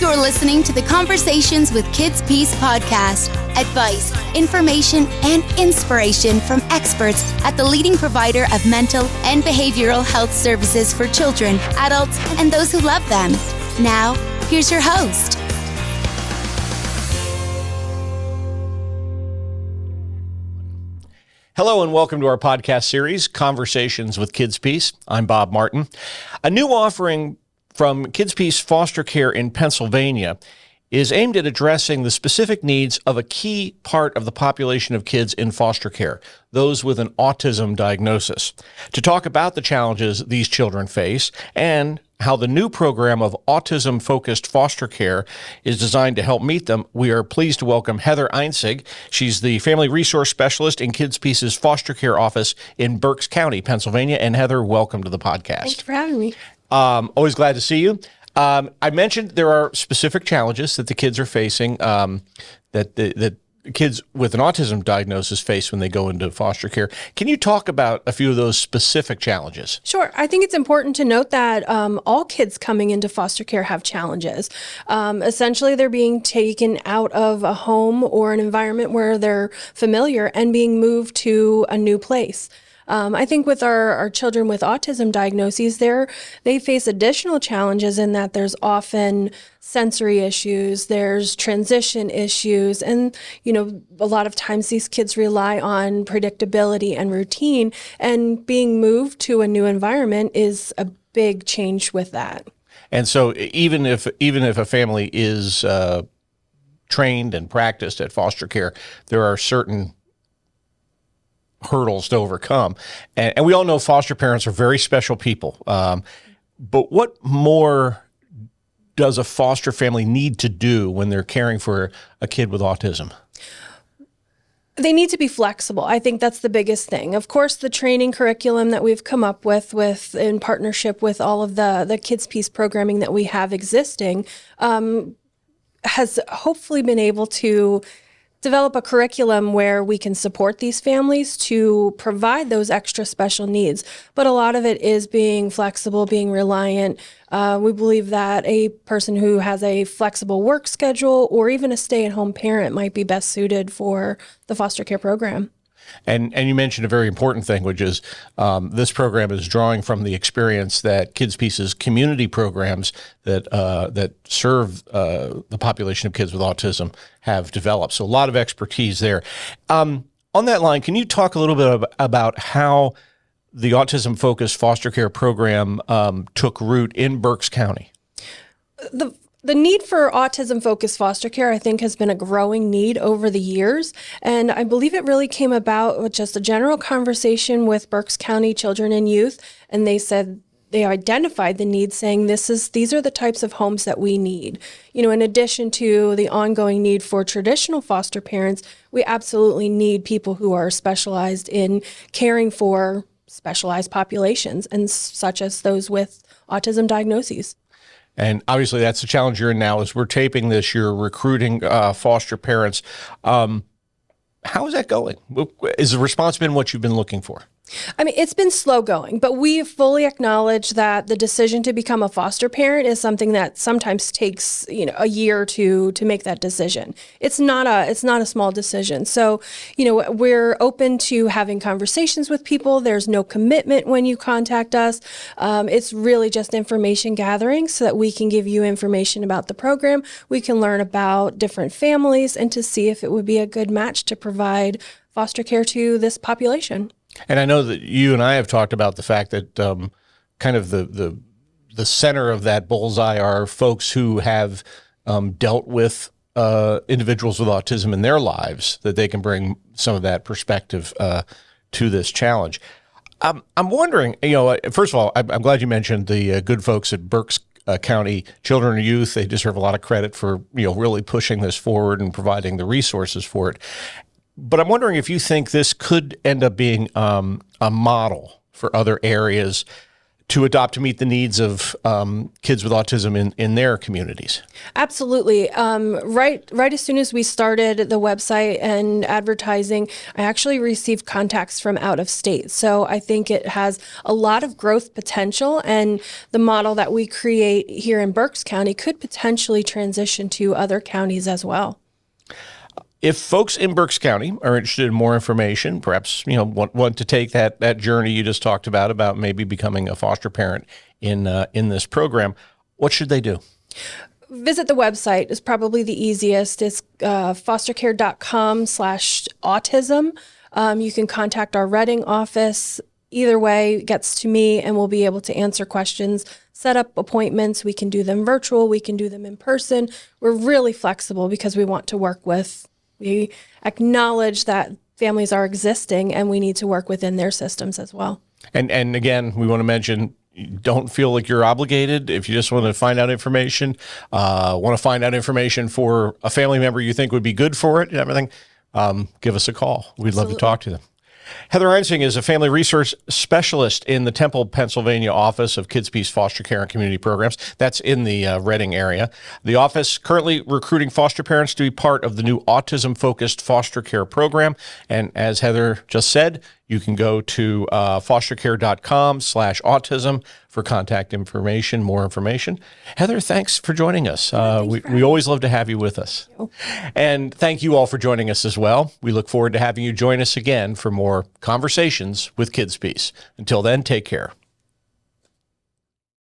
You're listening to the Conversations with KidsPeace podcast. Advice, information, and inspiration from experts at the leading provider of mental and behavioral health services for children, adults, and those who love them. Now, here's your host. Hello and welcome to our podcast series, Conversations with KidsPeace. I'm Bob Martin. A new offering from KidsPeace Foster Care in Pennsylvania is aimed at addressing the specific needs of a key part of the population of kids in foster care, those with an autism diagnosis. To talk about the challenges these children face and how the new program of Autism Focused Foster Care is designed to help meet them, we are pleased to welcome Heather Einsig. She's the Family Resource Specialist in KidsPeace's Foster Care office in Berks County, Pennsylvania. And Heather, welcome to the podcast. Thanks for having me. Always glad to see you. I mentioned there are specific challenges that the kids are facing, that kids with an autism diagnosis face when they go into foster care. Can you talk about a few of those specific challenges? Sure. I think it's important to note that all kids coming into foster care have challenges. Essentially, they're being taken out of a home or an environment where they're familiar and being moved to a new place. I think with our children with autism diagnoses, they face additional challenges in that there's often sensory issues, there's transition issues, and, a lot of times these kids rely on predictability and routine, and being moved to a new environment is a big change with that. And so even if a family is trained and practiced at foster care, there are certain hurdles to overcome. And we all know foster parents are very special people. But what more does a foster family need to do when they're caring for a kid with autism? They need to be flexible. I think that's the biggest thing. Of course, the training curriculum that we've come up with in partnership with all of the KidsPeace programming that we have existing has hopefully been able to develop a curriculum where we can support these families to provide those extra special needs. But a lot of it is being flexible, being reliant. We believe that a person who has a flexible work schedule or even a stay-at-home parent might be best suited for the foster care program. And you mentioned a very important thing, which is this program is drawing from the experience that KidsPeace's community programs that serve the population of kids with autism have developed. So a lot of expertise there. On that line, can you talk a little bit about how the Autism Focused Foster Care program took root in Berks County? The need for autism-focused foster care, I think, has been a growing need over the years. And I believe it really came about with just a general conversation with Berks County children and youth. And they said they identified the need, saying these are the types of homes that we need. In addition to the ongoing need for traditional foster parents, we absolutely need people who are specialized in caring for specialized populations, and such as those with autism diagnoses. And obviously that's the challenge you're in now. As we're taping this, you're recruiting foster parents. How is that going? Is the response been what you've been looking for? I mean, it's been slow going, but we fully acknowledge that the decision to become a foster parent is something that sometimes takes, a year to make that decision. It's not a small decision. So, we're open to having conversations with people. There's no commitment when you contact us. It's really just information gathering so that we can give you information about the program. We can learn about different families and to see if it would be a good match to provide foster care to this population. And I know that you and I have talked about the fact that kind of the center of that bullseye are folks who have dealt with individuals with autism in their lives, that they can bring some of that perspective to this challenge. I'm wondering, first of all, I'm glad you mentioned the good folks at Berks County Children and Youth. They deserve a lot of credit for, really pushing this forward and providing the resources for it. But I'm wondering if you think this could end up being a model for other areas to adopt to meet the needs of kids with autism in their communities? Absolutely. Right as soon as we started the website and advertising, I actually received contacts from out of state. So I think it has a lot of growth potential, and the model that we create here in Berks County could potentially transition to other counties as well. If folks in Berks County are interested in more information, perhaps want to take that journey you just talked about maybe becoming a foster parent in this program, what should they do? Visit the website is probably the easiest. It's fostercare.com/autism. You can contact our Reading office. Either way, it gets to me, and we'll be able to answer questions, set up appointments. We can do them virtual. We can do them in person. We're really flexible because we want to work with. We acknowledge that families are existing, and we need to work within their systems as well. And again, we want to mention, don't feel like you're obligated. If you just want to find out information, for a family member you think would be good for it and everything, give us a call. We'd love to talk to them. Heather Einsig is a family resource specialist in the Temple, Pennsylvania office of KidsPeace Foster Care and Community Programs. That's in the Reading area. The office currently recruiting foster parents to be part of the new Autism Focused Foster Care program. And as Heather just said, you can go to fostercare.com/autism for contact information, more information. Heather, thanks for joining us. We always love to have you with us. And thank you all for joining us as well. We look forward to having you join us again for more conversations with KidsPeace. Until then, take care.